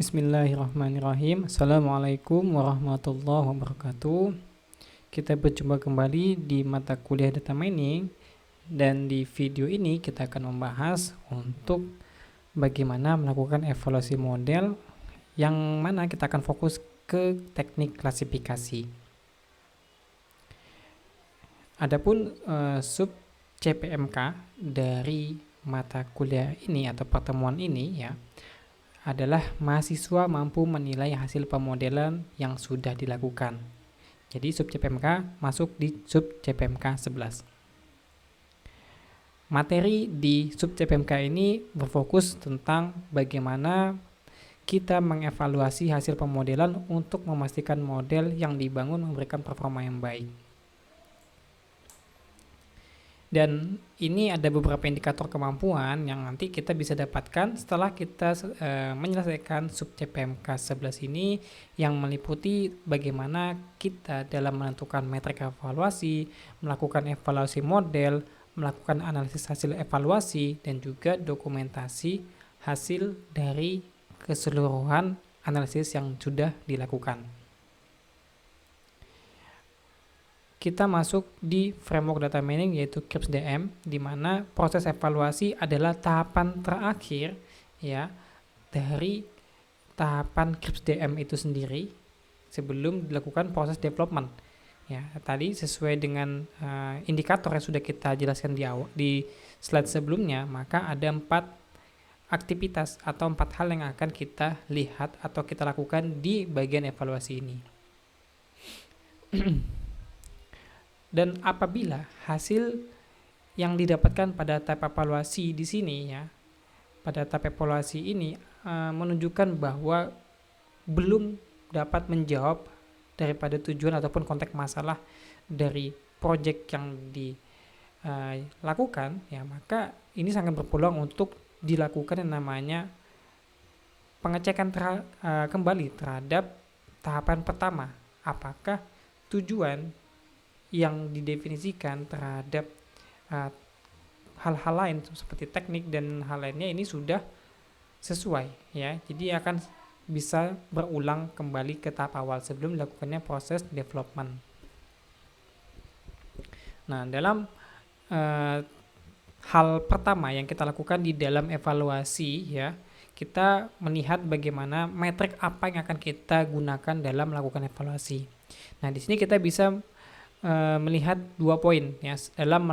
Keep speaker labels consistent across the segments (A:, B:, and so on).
A: Bismillahirrahmanirrahim. Assalamualaikum warahmatullahi wabarakatuh. Kita berjumpa kembali di mata kuliah data mining, dan di video ini kita akan membahas untuk bagaimana melakukan evaluasi model, yang mana kita akan fokus ke teknik klasifikasi. Adapun sub CPMK dari mata kuliah ini atau pertemuan ini ya adalah mahasiswa mampu menilai hasil pemodelan yang sudah dilakukan. Jadi sub CPMK masuk di sub CPMK 11. Materi di sub CPMK ini berfokus tentang bagaimana kita mengevaluasi hasil pemodelan untuk memastikan model yang dibangun memberikan performa yang baik. Dan ini ada beberapa indikator kemampuan yang nanti kita bisa dapatkan setelah kita menyelesaikan sub CPMK 11 ini, yang meliputi bagaimana kita dalam menentukan metrik evaluasi, melakukan evaluasi model, melakukan analisis hasil evaluasi, dan juga dokumentasi hasil dari keseluruhan analisis yang sudah dilakukan. Kita masuk di framework data mining yaitu KRIPS-DM, di mana proses evaluasi adalah tahapan terakhir ya dari tahapan KRIPS-DM itu sendiri sebelum dilakukan proses development. Ya, tadi sesuai dengan indikator yang sudah kita jelaskan di slide sebelumnya, maka ada 4 aktivitas atau 4 hal yang akan kita lihat atau kita lakukan di bagian evaluasi ini. Dan apabila hasil yang didapatkan pada tahap evaluasi di sini ya, pada tahap evaluasi ini menunjukkan bahwa belum dapat menjawab daripada tujuan ataupun konteks masalah dari proyek yang dilakukan ya, maka ini sangat berpeluang untuk dilakukan yang namanya pengecekan kembali terhadap tahapan pertama, apakah tujuan yang didefinisikan terhadap hal-hal lain seperti teknik dan hal lainnya ini sudah sesuai ya. Jadi akan bisa berulang kembali ke tahap awal sebelum dilakukannya proses development. Nah, dalam hal pertama yang kita lakukan di dalam evaluasi ya, kita melihat bagaimana metrik apa yang akan kita gunakan dalam melakukan evaluasi. Nah, di sini kita bisa melihat 2 poin ya dalam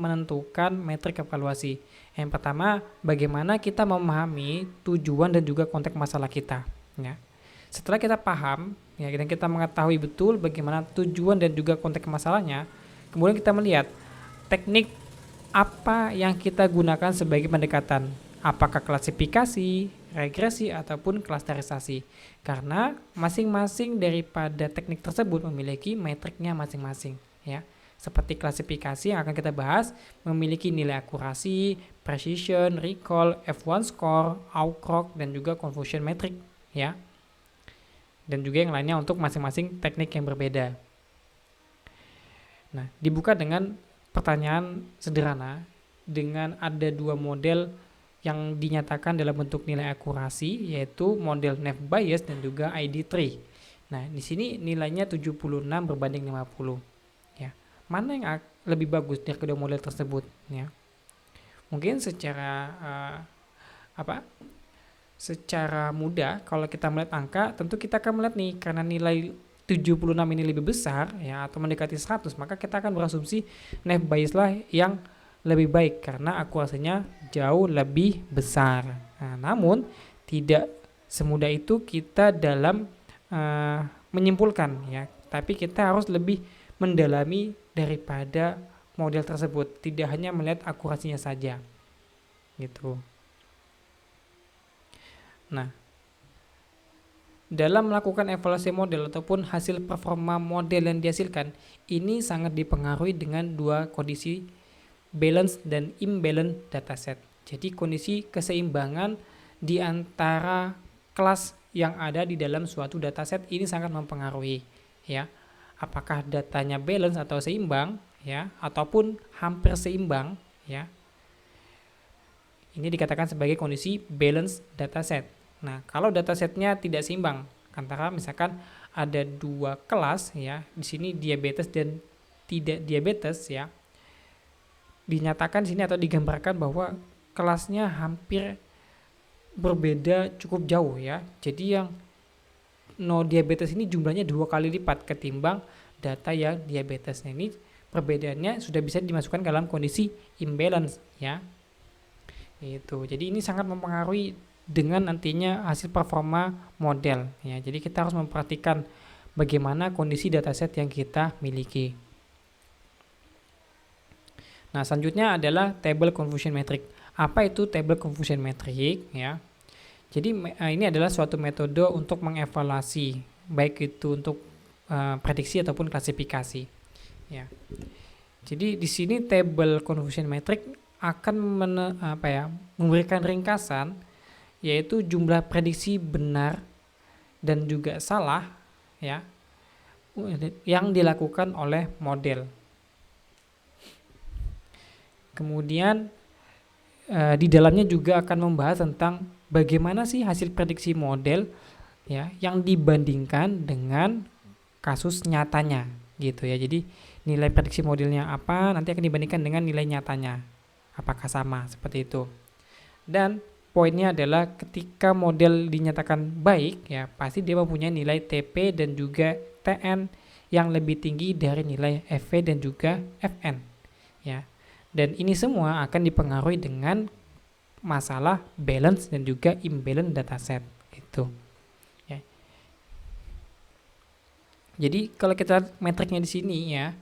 A: menentukan metrik evaluasi. Yang pertama, bagaimana kita memahami tujuan dan juga konteks masalah kita ya. Setelah kita paham ya, dan kita mengetahui betul bagaimana tujuan dan juga konteks masalahnya, kemudian kita melihat teknik apa yang kita gunakan sebagai pendekatan, apakah klasifikasi, regresi, ataupun klasterisasi, karena masing-masing daripada teknik tersebut memiliki metriknya masing-masing ya. Seperti klasifikasi yang akan kita bahas memiliki nilai akurasi, precision, recall, F1 score, outcrock, dan juga confusion metric ya, dan juga yang lainnya untuk masing-masing teknik yang berbeda. Nah, dibuka dengan pertanyaan sederhana dengan ada 2 model yang dinyatakan dalam bentuk nilai akurasi, yaitu model Naive Bayes dan juga ID3. Nah, di sini nilainya 76 berbanding 50. Ya. Mana yang lebih bagus dari kedua model tersebut? Ya. Mungkin secara secara mudah kalau kita melihat angka, tentu kita akan melihat nih, karena nilai 76 ini lebih besar ya atau mendekati 100, maka kita akan berasumsi Naive Bayes lah yang lebih baik karena akurasinya jauh lebih besar. Nah, namun tidak semudah itu kita dalam menyimpulkan ya, tapi kita harus lebih mendalami daripada model tersebut, tidak hanya melihat akurasinya saja gitu. Nah, dalam melakukan evaluasi model ataupun hasil performa model yang dihasilkan, ini sangat dipengaruhi dengan 2 kondisi, balance dan imbalance dataset. Jadi kondisi keseimbangan di antara kelas yang ada di dalam suatu dataset ini sangat mempengaruhi ya. Apakah datanya balance atau seimbang ya, ataupun hampir seimbang ya. Ini dikatakan sebagai kondisi balance dataset. Nah, kalau datasetnya tidak seimbang antara misalkan ada dua kelas ya, di sini diabetes dan tidak diabetes ya, dinyatakan di sini atau digambarkan bahwa kelasnya hampir berbeda cukup jauh ya. Jadi yang no diabetes ini jumlahnya 2 kali lipat ketimbang data yang diabetes. Nah, ini perbedaannya sudah bisa dimasukkan dalam kondisi imbalance ya. Itu. Jadi ini sangat mempengaruhi dengan nantinya hasil performa model ya. Jadi kita harus memperhatikan bagaimana kondisi dataset yang kita miliki. Nah, selanjutnya adalah table confusion metric. Apa itu table confusion metric ya? Jadi ini adalah suatu metode untuk mengevaluasi baik itu untuk prediksi ataupun klasifikasi ya. Jadi di sini table confusion metric akan memberikan ringkasan yaitu jumlah prediksi benar dan juga salah ya yang dilakukan oleh model. Kemudian di dalamnya juga akan membahas tentang bagaimana sih hasil prediksi model ya yang dibandingkan dengan kasus nyatanya gitu ya. Jadi nilai prediksi modelnya apa nanti akan dibandingkan dengan nilai nyatanya. Apakah sama seperti itu. Dan poinnya adalah ketika model dinyatakan baik ya pasti dia mempunyai nilai TP dan juga TN yang lebih tinggi dari nilai FV dan juga FN ya. Dan ini semua akan dipengaruhi dengan masalah balance dan juga imbalance dataset itu. Ya. Jadi kalau kita metriknya di sini ya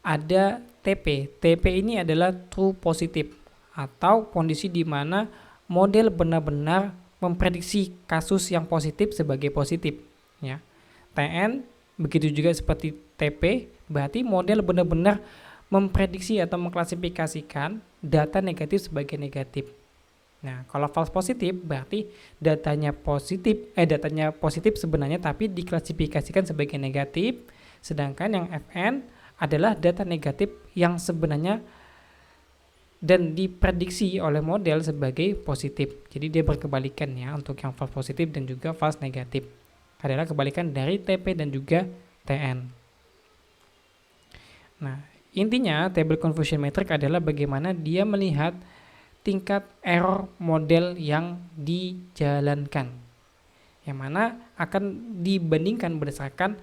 A: ada TP. TP ini adalah true positive atau kondisi di mana model benar-benar memprediksi kasus yang positif sebagai positif. Ya. TN begitu juga seperti TP, berarti model benar-benar memprediksi atau mengklasifikasikan data negatif sebagai negatif. Nah, kalau false positif berarti datanya positif sebenarnya tapi diklasifikasikan sebagai negatif, sedangkan yang FN adalah data negatif yang sebenarnya dan diprediksi oleh model sebagai positif. Jadi dia berkebalikan ya untuk yang false positif dan juga false negatif. Adalah kebalikan dari TP dan juga TN. Nah, intinya table confusion metric adalah bagaimana dia melihat tingkat error model yang dijalankan. Yang mana akan dibandingkan berdasarkan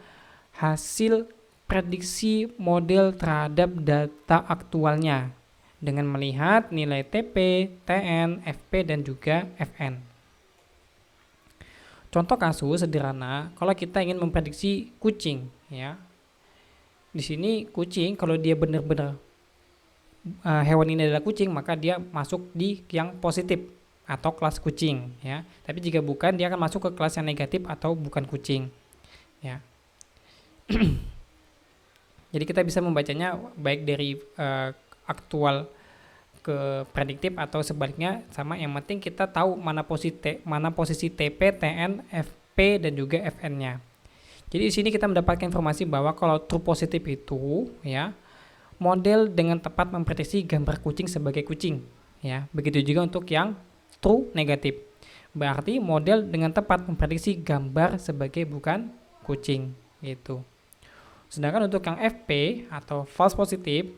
A: hasil prediksi model terhadap data aktualnya dengan melihat nilai TP, TN, FP dan juga FN. Contoh kasus sederhana, kalau kita ingin memprediksi kucing ya. Di sini kucing kalau dia benar-benar hewan ini adalah kucing maka dia masuk di yang positif atau kelas kucing ya. Tapi jika bukan dia akan masuk ke kelas yang negatif atau bukan kucing ya. Jadi kita bisa membacanya baik dari aktual ke prediktif atau sebaliknya sama, yang penting kita tahu mana posisi TP, TN, FP dan juga FN-nya. Jadi di sini kita mendapatkan informasi bahwa kalau true positif itu ya model dengan tepat memprediksi gambar kucing sebagai kucing ya. Begitu juga untuk yang true negatif. Berarti model dengan tepat memprediksi gambar sebagai bukan kucing gitu. Sedangkan untuk yang FP atau false positif,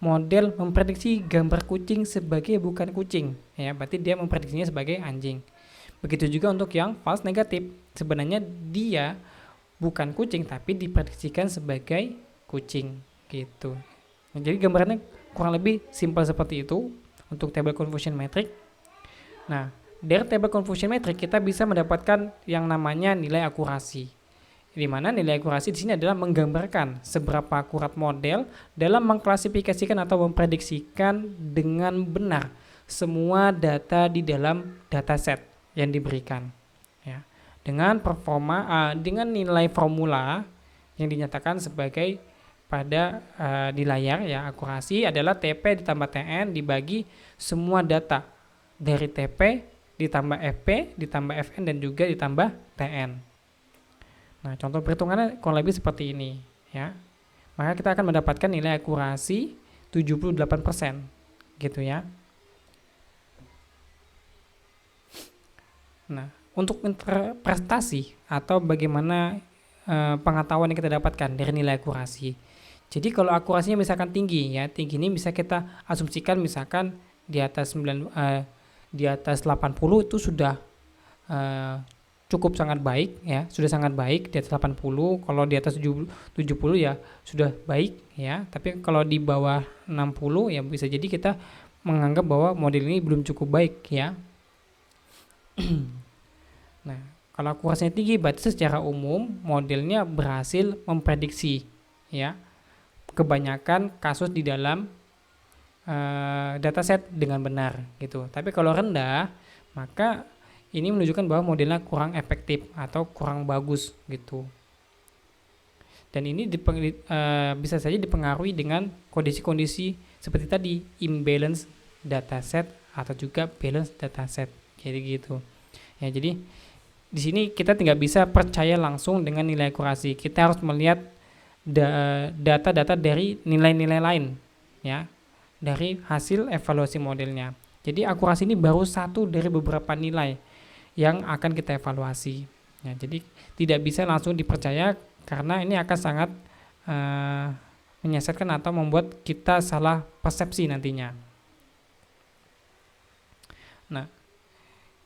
A: model memprediksi gambar kucing sebagai bukan kucing ya, berarti dia memprediksinya sebagai anjing. Begitu juga untuk yang false negatif, sebenarnya dia bukan kucing tapi diprediksikan sebagai kucing gitu. Nah, jadi gambarannya kurang lebih simpel seperti itu untuk table confusion metric. Nah, dari table confusion metric kita bisa mendapatkan yang namanya nilai akurasi. Di mana nilai akurasi di sini adalah menggambarkan seberapa akurat model dalam mengklasifikasikan atau memprediksikan dengan benar semua data di dalam dataset yang diberikan. Ya. Dengan dengan nilai formula yang dinyatakan sebagai pada di layar ya, akurasi adalah TP ditambah TN dibagi semua data dari TP ditambah FP ditambah FN dan juga ditambah TN. Nah, contoh perhitungannya kurang lebih seperti ini ya. Maka kita akan mendapatkan nilai akurasi 78% gitu ya. Nah, untuk interpretasi atau bagaimana pengetahuan yang kita dapatkan dari nilai akurasi. Jadi kalau akurasinya misalkan tinggi ya, tinggi ini bisa kita asumsikan misalkan di atas 80 itu sudah eh, cukup sangat baik ya, sudah sangat baik di atas 80. Kalau di atas 70 ya sudah baik ya. Tapi kalau di bawah 60 ya bisa jadi kita menganggap bahwa model ini belum cukup baik ya. Nah, kalau akurasinya tinggi berarti secara umum modelnya berhasil memprediksi ya kebanyakan kasus di dalam dataset dengan benar gitu. Tapi kalau rendah, maka ini menunjukkan bahwa modelnya kurang efektif atau kurang bagus gitu. Dan ini bisa saja dipengaruhi dengan kondisi-kondisi seperti tadi, imbalance dataset atau juga balance dataset. Jadi gitu. Ya, jadi di sini kita tidak bisa percaya langsung dengan nilai akurasi. Kita harus melihat data-data dari nilai-nilai lain ya, dari hasil evaluasi modelnya. Jadi akurasi ini baru satu dari beberapa nilai yang akan kita evaluasi ya, jadi tidak bisa langsung dipercaya karena ini akan sangat menyesatkan atau membuat kita salah persepsi nantinya. Nah,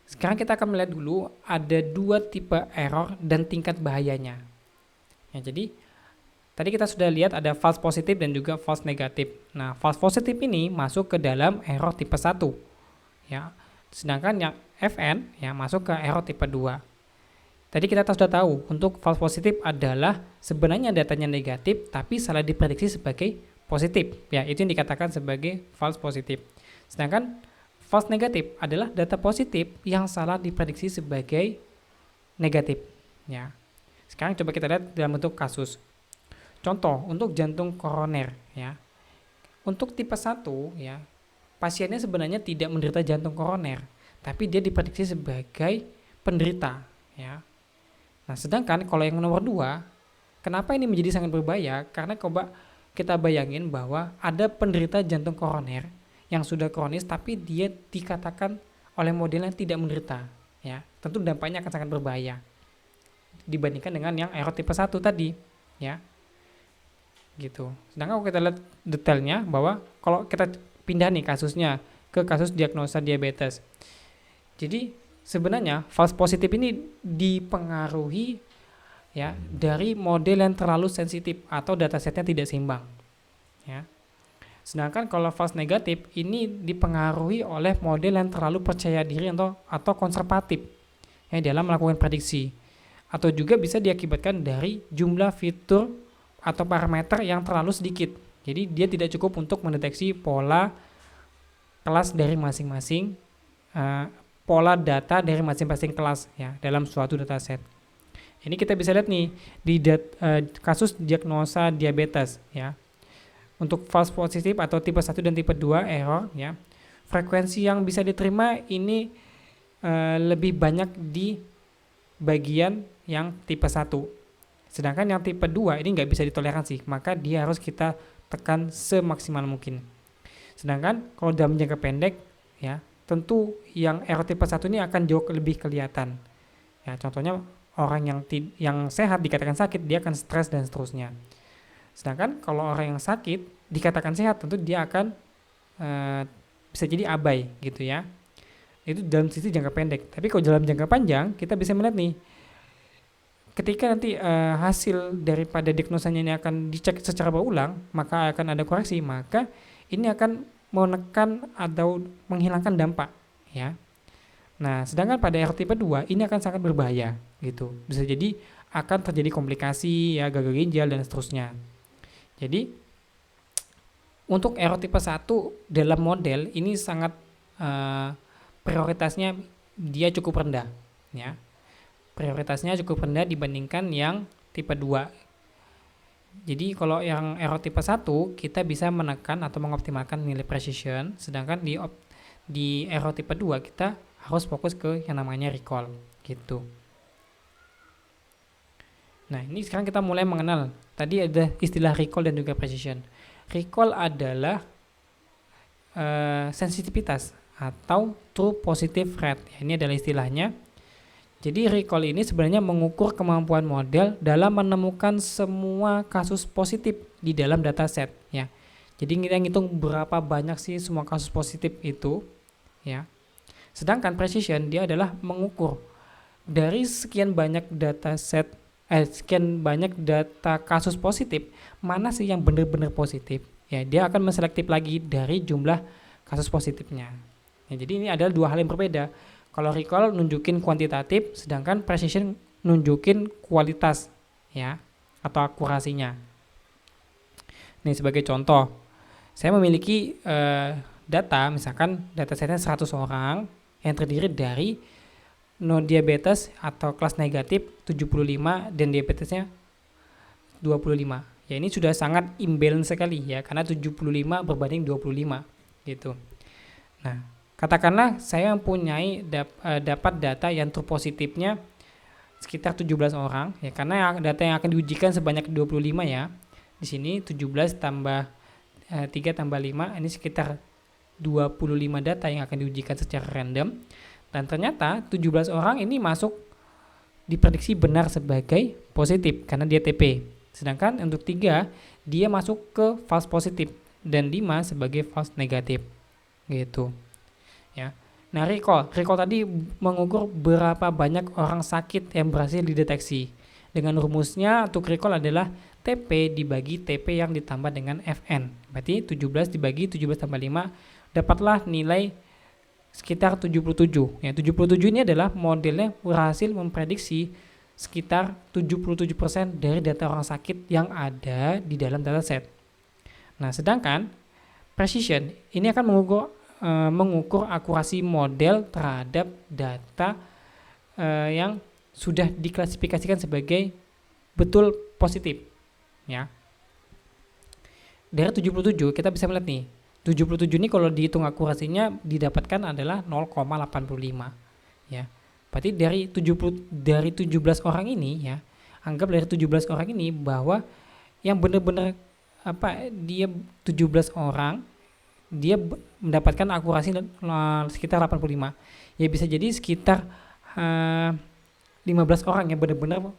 A: sekarang kita akan melihat dulu ada dua tipe error dan tingkat bahayanya ya. Jadi tadi kita sudah lihat ada false positif dan juga false negatif. Nah, false positif ini masuk ke dalam error tipe 1 ya. Sedangkan yang FN ya masuk ke error tipe 2. Tadi kita sudah tahu untuk false positif adalah sebenarnya datanya negatif tapi salah diprediksi sebagai positif. Ya, itu yang dikatakan sebagai false positif. Sedangkan false negatif adalah data positif yang salah diprediksi sebagai negatif ya. Sekarang coba kita lihat dalam bentuk kasus. Contoh untuk jantung koroner ya. Untuk tipe 1 ya, pasiennya sebenarnya tidak menderita jantung koroner, tapi dia diprediksi sebagai penderita ya. Nah, sedangkan kalau yang nomor 2, kenapa ini menjadi sangat berbahaya? Karena coba kita bayangin bahwa ada penderita jantung koroner yang sudah kronis tapi dia dikatakan oleh modelnya tidak menderita ya. Tentu dampaknya akan sangat berbahaya dibandingkan dengan yang error tipe 1 tadi ya. Gitu. Sedangkan kalau kita lihat detailnya bahwa kalau kita pindah nih kasusnya ke kasus diagnosa diabetes. Jadi sebenarnya false positif ini dipengaruhi ya dari model yang terlalu sensitif atau datasetnya tidak seimbang ya. Sedangkan kalau false negatif ini dipengaruhi oleh model yang terlalu percaya diri atau konservatif ya dalam melakukan prediksi, atau juga bisa diakibatkan dari jumlah fitur atau parameter yang terlalu sedikit. Jadi dia tidak cukup untuk mendeteksi pola kelas dari masing-masing pola data dari masing-masing kelas ya dalam suatu dataset. Ini kita bisa lihat nih di kasus diagnosa diabetes ya. Untuk false positif atau tipe 1 dan tipe 2 error ya. Frekuensi yang bisa diterima ini lebih banyak di bagian yang tipe 1. Sedangkan yang tipe 2 ini nggak bisa ditoleransi, maka dia harus kita tekan semaksimal mungkin. Sedangkan kalau dalam jangka pendek ya, tentu yang error tipe 1 ini akan jauh lebih kelihatan. Ya, contohnya orang yang sehat dikatakan sakit, dia akan stres dan seterusnya. Sedangkan kalau orang yang sakit dikatakan sehat, tentu dia akan bisa jadi abai gitu ya. Itu dalam sisi jangka pendek. Tapi kalau dalam jangka panjang kita bisa melihat nih, ketika nanti hasil daripada diagnosanya ini akan dicek secara berulang, maka akan ada koreksi, maka ini akan menekan atau menghilangkan dampak ya. Nah, sedangkan pada error tipe 2 ini akan sangat berbahaya gitu. Bisa jadi akan terjadi komplikasi ya, gagal ginjal dan seterusnya. Jadi untuk error tipe 1 dalam model ini sangat prioritasnya dia cukup rendah ya. Prioritasnya cukup rendah dibandingkan yang tipe 2. Jadi kalau yang error tipe 1 kita bisa menekan atau mengoptimalkan nilai precision, sedangkan di error tipe 2 kita harus fokus ke yang namanya recall gitu. Nah, ini sekarang kita mulai mengenal. Tadi ada istilah recall dan juga precision. Recall adalah sensitivitas atau true positive rate. Ini adalah istilahnya. Jadi recall ini sebenarnya mengukur kemampuan model dalam menemukan semua kasus positif di dalam dataset ya. Jadi kita ngitung berapa banyak sih semua kasus positif itu ya. Sedangkan precision dia adalah mengukur dari sekian banyak dataset sekian banyak data kasus positif, mana sih yang benar-benar positif. Ya, dia akan menselektif lagi dari jumlah kasus positifnya. Ya, jadi ini adalah dua hal yang berbeda. Kalau recall nunjukin kuantitatif, sedangkan precision nunjukin kualitas ya atau akurasinya. Nih sebagai contoh, saya memiliki data, misalkan datasetnya 100 orang yang terdiri dari non diabetes atau kelas negatif 75 dan diabetesnya 25. Ya ini sudah sangat imbalance sekali ya karena 75 berbanding 25 gitu. Nah, katakanlah saya mempunyai dapat data yang true positifnya sekitar 17 orang ya karena data yang akan diujikan sebanyak 25 ya. Di sini 17 tambah 3 tambah 5 ini sekitar 25 data yang akan diujikan secara random dan ternyata 17 orang ini masuk diprediksi benar sebagai positif karena dia TP. Sedangkan untuk 3 dia masuk ke false positif dan 5 sebagai false negatif. Gitu. Ya. Nah, recall tadi mengukur berapa banyak orang sakit yang berhasil dideteksi. Dengan rumusnya untuk recall adalah TP dibagi TP yang ditambah dengan FN. Berarti 17 dibagi 17 tambah 5 dapatlah nilai sekitar 77. Ya, 77 ini adalah modelnya berhasil memprediksi sekitar 77% dari data orang sakit yang ada di dalam dataset. Nah, sedangkan precision ini akan mengukur akurasi model terhadap data yang sudah diklasifikasikan sebagai betul positif. Ya. Dari 77 kita bisa melihat nih, 77 ini kalau dihitung akurasinya didapatkan adalah 0,85 ya. Berarti dari 17 orang ini ya, anggap dari 17 orang ini bahwa yang benar-benar dia 17 orang dia mendapatkan akurasi sekitar 85. Ya bisa jadi sekitar 15 orang yang benar-benar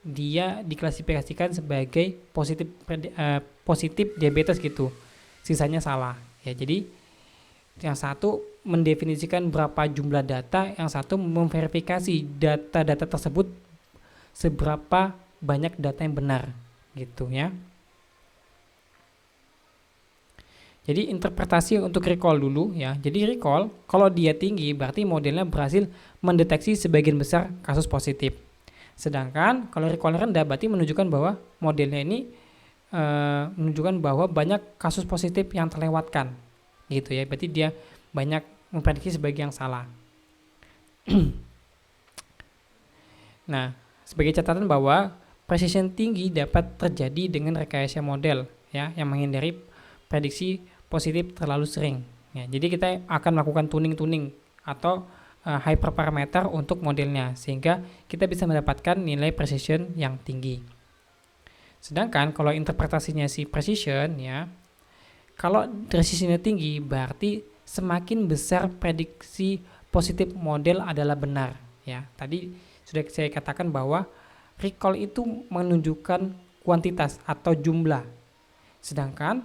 A: dia diklasifikasikan sebagai positif diabetes gitu. Sisanya salah. Ya, jadi yang satu mendefinisikan berapa jumlah data, yang satu memverifikasi data-data tersebut seberapa banyak data yang benar gitu ya. Jadi interpretasi untuk recall dulu ya. Jadi recall kalau dia tinggi berarti modelnya berhasil mendeteksi sebagian besar kasus positif. Sedangkan kalau recall rendah berarti menunjukkan bahwa modelnya ini menunjukkan bahwa banyak kasus positif yang terlewatkan gitu ya. Berarti dia banyak memprediksi sebagai yang salah. Nah, sebagai catatan bahwa precision tinggi dapat terjadi dengan rekayasa model ya yang menghindari prediksi positif terlalu sering. Ya, jadi kita akan melakukan tuning atau hyperparameter untuk modelnya sehingga kita bisa mendapatkan nilai precision yang tinggi. Sedangkan kalau interpretasinya si precision ya, kalau precisionnya tinggi berarti semakin besar prediksi positif model adalah benar ya. Tadi sudah saya katakan bahwa recall itu menunjukkan kuantitas atau jumlah. Sedangkan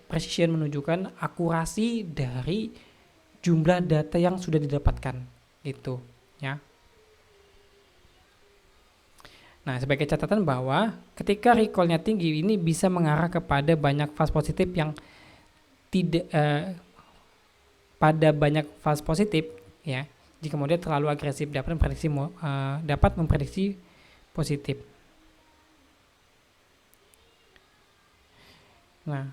A: precision menunjukkan akurasi dari jumlah data yang sudah didapatkan itu ya. Nah, sebagai catatan bahwa ketika recall-nya tinggi ini bisa mengarah kepada banyak false positif yang tidak pada banyak false positif ya. Jika model terlalu agresif dapat memprediksi positif. Nah,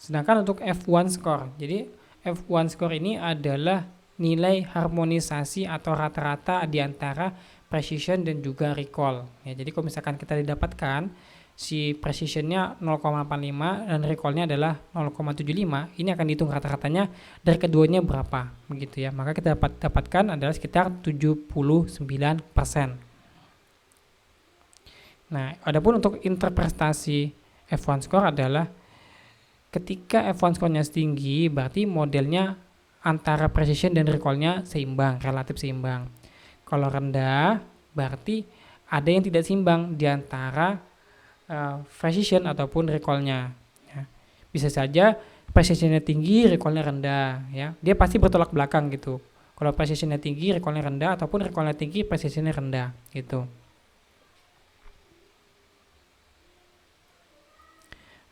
A: sedangkan untuk F1 score. Jadi F1 score ini adalah nilai harmonisasi atau rata-rata di antara precision dan juga recall. Ya, jadi kalau misalkan kita didapatkan si precisionnya 0,85 dan recallnya adalah 0,75, ini akan dihitung rata-ratanya dari keduanya berapa, begitu ya. Maka kita dapatkan adalah sekitar 79%. Nah, adapun untuk interpretasi F1 score adalah ketika F1 score-nya tinggi, berarti modelnya antara precision dan recall-nya seimbang, relatif seimbang. Kalau rendah berarti ada yang tidak seimbang di antara precision ataupun recall-nya. Ya. Bisa saja precision-nya tinggi, recall-nya rendah. Ya. Dia pasti bertolak belakang gitu. Kalau precision-nya tinggi, recall-nya rendah, ataupun recall-nya tinggi, precision-nya rendah gitu.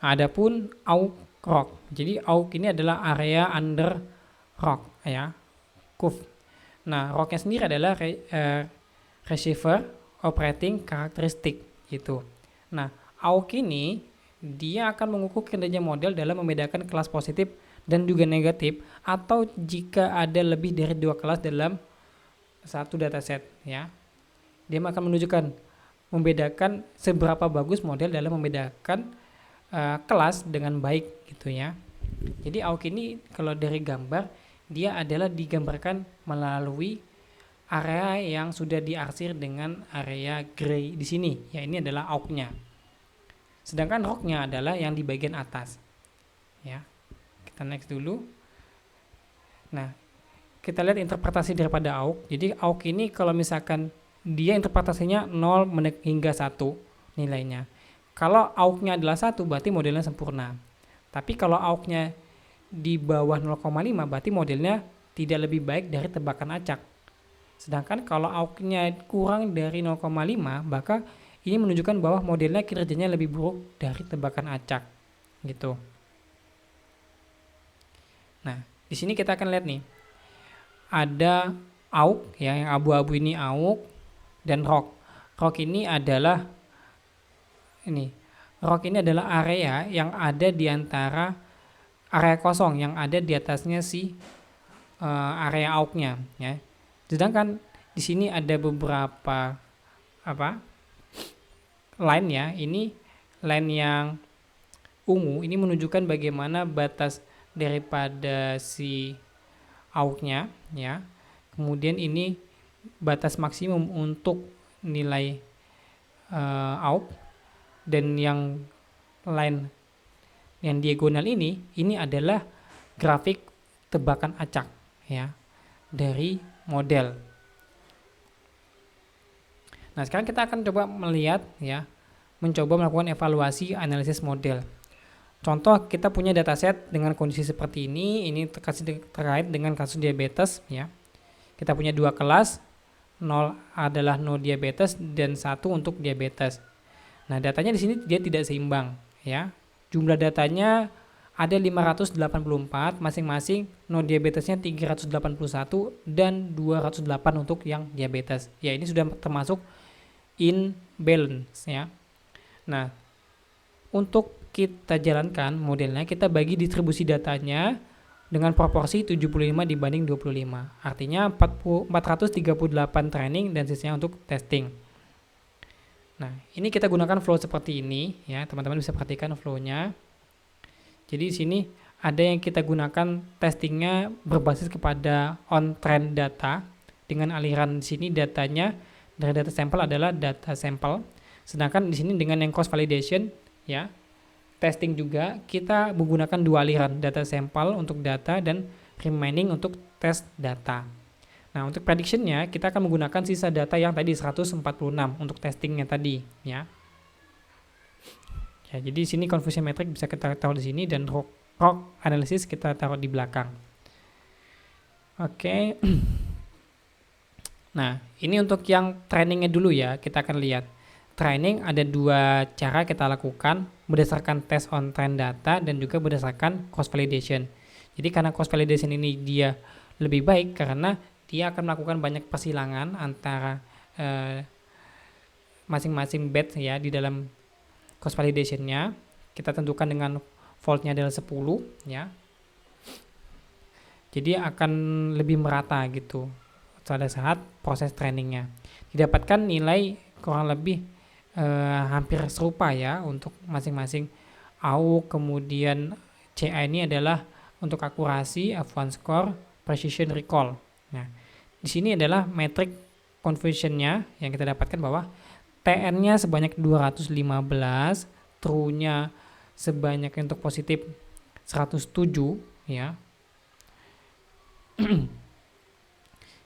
A: Adapun AUK rock. Jadi AUK ini adalah area under rock ya, curve. Nah, rocknya sendiri adalah receiver operating karakteristik gitu. Nah, AUK ini dia akan mengukur kinerja model dalam membedakan kelas positif dan juga negatif, atau jika ada lebih dari 2 kelas dalam satu dataset ya. Dia akan menunjukkan membedakan seberapa bagus model dalam membedakan kelas dengan baik gitu ya. Jadi AUK ini kalau dari gambar dia adalah digambarkan melalui area yang sudah diarsir dengan area gray di sini. Ya, ini adalah AUK-nya. Sedangkan rock-nya adalah yang di bagian atas. Ya. Kita next dulu. Nah, kita lihat interpretasi daripada AUK. Jadi AUK ini kalau misalkan dia interpretasinya 0 hingga 1 nilainya. Kalau AUK-nya adalah 1 berarti modelnya sempurna. Tapi kalau AUK-nya di bawah 0,5 berarti modelnya tidak lebih baik dari tebakan acak. Sedangkan kalau AUK-nya kurang dari 0,5 maka ini menunjukkan bahwa modelnya kinerjanya lebih buruk dari tebakan acak gitu. Nah, di sini kita akan lihat nih. Ada AUK ya, yang abu-abu ini AUK dan rock. Rock ini adalah area yang ada di antara area kosong yang ada di atasnya si area AUK-nya ya. Sedangkan di sini ada beberapa line ya. Ini line yang ungu ini menunjukkan bagaimana batas daripada si AUK-nya ya. Kemudian ini batas maksimum untuk nilai AUK, dan yang line yang diagonal ini adalah grafik tebakan acak ya dari model. Nah, sekarang kita akan coba melihat ya, mencoba melakukan evaluasi analisis model. Contoh, kita punya dataset dengan kondisi seperti ini terkait dengan kasus diabetes ya. Kita punya 2 kelas, 0 adalah no diabetes dan 1 untuk diabetes. Nah, datanya di sini dia tidak seimbang ya. Jumlah datanya ada 584, masing-masing no diabetesnya 381 dan 208 untuk yang diabetes. Ya, ini sudah termasuk imbalance ya. Nah, untuk kita jalankan modelnya, kita bagi distribusi datanya dengan proporsi 75 dibanding 25. Artinya 438 training dan sisanya untuk testing. Nah, ini kita gunakan flow seperti ini ya, teman-teman bisa perhatikan flow-nya. Jadi di sini ada yang kita gunakan testingnya berbasis kepada on trend data dengan aliran di sini datanya dari data sampel adalah data sampel. Sedangkan di sini dengan yang cross validation ya, testing juga kita menggunakan 2 aliran, data sampel untuk data dan remaining untuk test data. Nah, untuk prediction-nya kita akan menggunakan sisa data yang tadi 146 untuk testingnya tadi ya. Ya, jadi di sini confusion metric bisa kita taruh di sini dan rock analysis kita taruh di belakang. Oke. Nah, ini untuk yang trainingnya dulu ya, kita akan lihat. Training ada 2 cara kita lakukan, berdasarkan test on trend data dan juga berdasarkan cross validation. Jadi karena cross validation ini dia lebih baik karena dia akan melakukan banyak persilangan antara masing-masing batch ya di dalam cross validation-nya. Kita tentukan dengan fault-nya adalah 10 ya. Jadi akan lebih merata gitu pada saat proses trainingnya. Didapatkan nilai kurang lebih hampir serupa ya untuk masing-masing AUK. Kemudian CA ini adalah untuk akurasi, F1 score, precision, recall. Nah, di sini adalah metric conversion-nya yang kita dapatkan bahwa TN-nya sebanyak 215, true-nya sebanyak untuk positif 107 ya.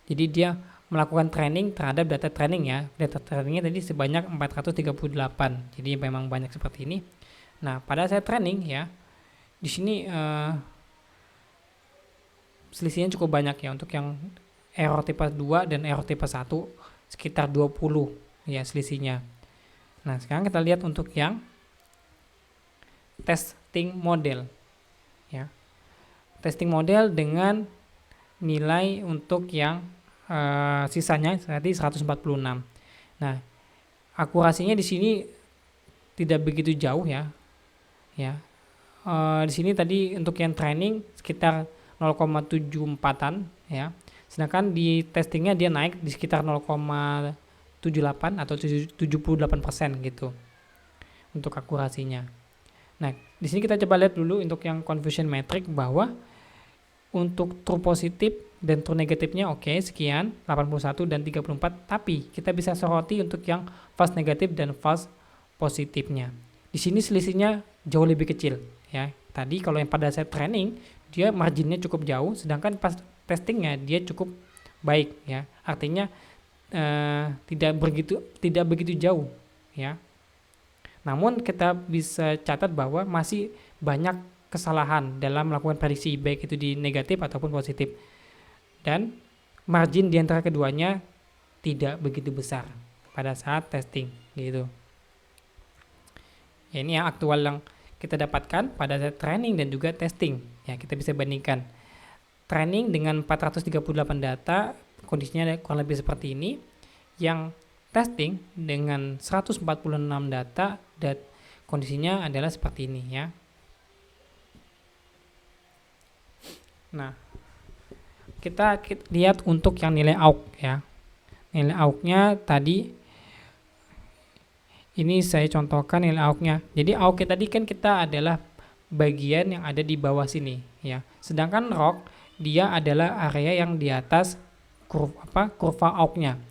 A: Jadi dia melakukan training terhadap data training ya. Data trainingnya tadi sebanyak 438. Jadi memang banyak seperti ini. Nah, pada saat training ya, di sini selisihnya cukup banyak ya untuk yang error tipe 2 dan error tipe 1 sekitar 20 ya selisihnya. Nah, sekarang kita lihat untuk yang testing model ya. Testing model dengan nilai untuk yang sisanya tadi 146. Nah, akurasinya di sini tidak begitu jauh ya. Ya. Di sini tadi untuk yang training sekitar 0,74-an ya. Sedangkan di testingnya dia naik di sekitar 0,78 atau 78% gitu untuk akurasinya. Nah, di sini kita coba lihat dulu untuk yang confusion metric bahwa untuk true positif dan true negatifnya oke, sekian 81 dan 34, tapi kita bisa soroti untuk yang false negatif dan false positifnya. Di sini selisihnya jauh lebih kecil ya. Tadi kalau yang pada saat training dia marginnya cukup jauh, sedangkan pas testingnya dia cukup baik ya. Artinya tidak begitu jauh ya. Namun kita bisa catat bahwa masih banyak kesalahan dalam melakukan prediksi baik itu di negatif ataupun positif, dan margin di antara keduanya tidak begitu besar pada saat testing gitu. Ya, ini yang aktual yang kita dapatkan pada saat training dan juga testing ya. Kita bisa bandingkan training dengan 438 data, kondisinya kurang lebih seperti ini. Yang testing dengan 146 data dan kondisinya adalah seperti ini ya. Nah, kita lihat untuk yang nilai AUK ya. Nilai AUK-nya tadi ini saya contohkan nilai AUK-nya. Jadi AUK tadi kan kita adalah bagian yang ada di bawah sini ya. Sedangkan ROC dia adalah area yang di atas kurva AUK-nya.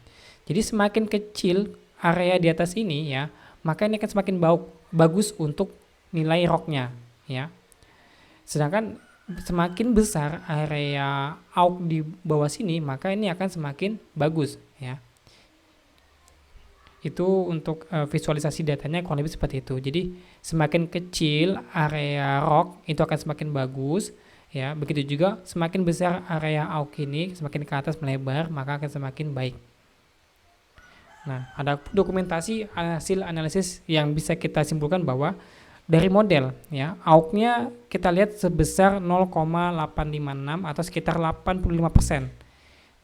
A: Jadi semakin kecil area di atas ini ya, maka ini akan semakin bagus untuk nilai ROC-nya ya. Sedangkan semakin besar area AUK di bawah sini, maka ini akan semakin bagus ya. Itu untuk visualisasi datanya kurang lebih seperti itu. Jadi semakin kecil area ROC itu akan semakin bagus ya. Begitu juga semakin besar area AUK ini, semakin ke atas melebar, maka akan semakin baik. Nah, ada dokumentasi hasil analisis yang bisa kita simpulkan bahwa dari model ya, AUK-nya kita lihat sebesar 0,856 atau sekitar 85%.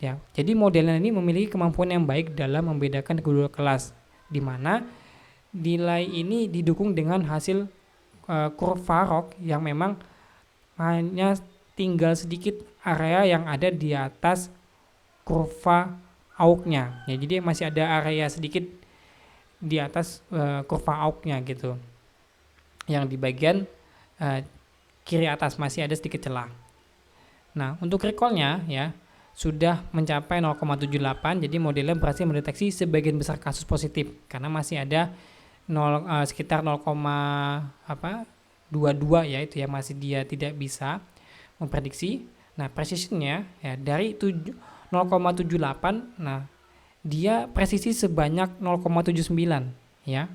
A: Ya, jadi modelnya ini memiliki kemampuan yang baik dalam membedakan kedua kelas, di mana nilai ini didukung dengan hasil kurva ROC yang memang hanya tinggal sedikit area yang ada di atas kurva AUK-nya. Ya, jadi masih ada area sedikit di atas kurva AUK-nya gitu. Yang di bagian kiri atas masih ada sedikit celah. Nah, untuk recall-nya ya sudah mencapai 0,78, jadi modelnya berhasil mendeteksi sebagian besar kasus positif karena masih ada sekitar 0,22 ya, itu ya masih dia tidak bisa memprediksi. Nah, precision-nya ya dari 0,78, nah dia presisi sebanyak 0,79 ya.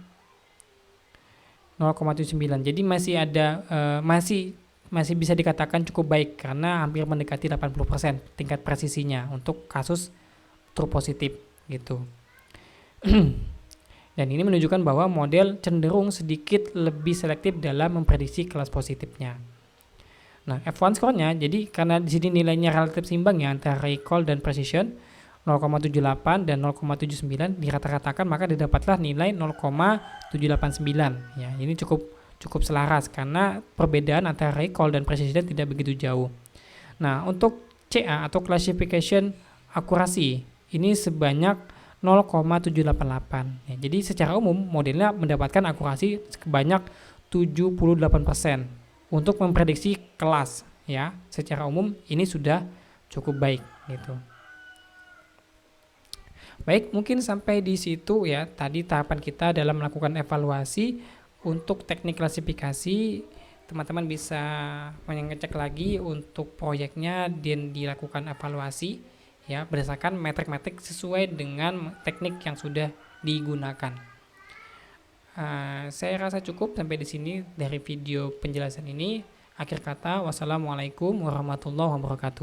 A: 0,79. Jadi masih ada masih bisa dikatakan cukup baik karena hampir mendekati 80% tingkat presisinya untuk kasus true positif gitu. Dan ini menunjukkan bahwa model cenderung sedikit lebih selektif dalam memprediksi kelas positifnya. Nah, F1 score-nya jadi karena di sini nilainya relatif seimbang ya antara recall dan precision 0,78 dan 0,79 dirata-ratakan, maka didapatlah nilai 0,789 ya. Ini cukup selaras karena perbedaan antara recall dan precision tidak begitu jauh. Nah, untuk CA atau classification akurasi ini sebanyak 0,788 ya. Jadi secara umum modelnya mendapatkan akurasi sebanyak 78% untuk memprediksi kelas ya. Secara umum ini sudah cukup baik gitu. Baik, mungkin sampai di situ ya tadi tahapan kita dalam melakukan evaluasi untuk teknik klasifikasi. Teman-teman bisa mengecek lagi untuk proyeknya dan dilakukan evaluasi ya, berdasarkan metrik-metrik sesuai dengan teknik yang sudah digunakan. Saya rasa cukup sampai di sini dari video penjelasan ini. Akhir kata, wassalamualaikum warahmatullahi wabarakatuh.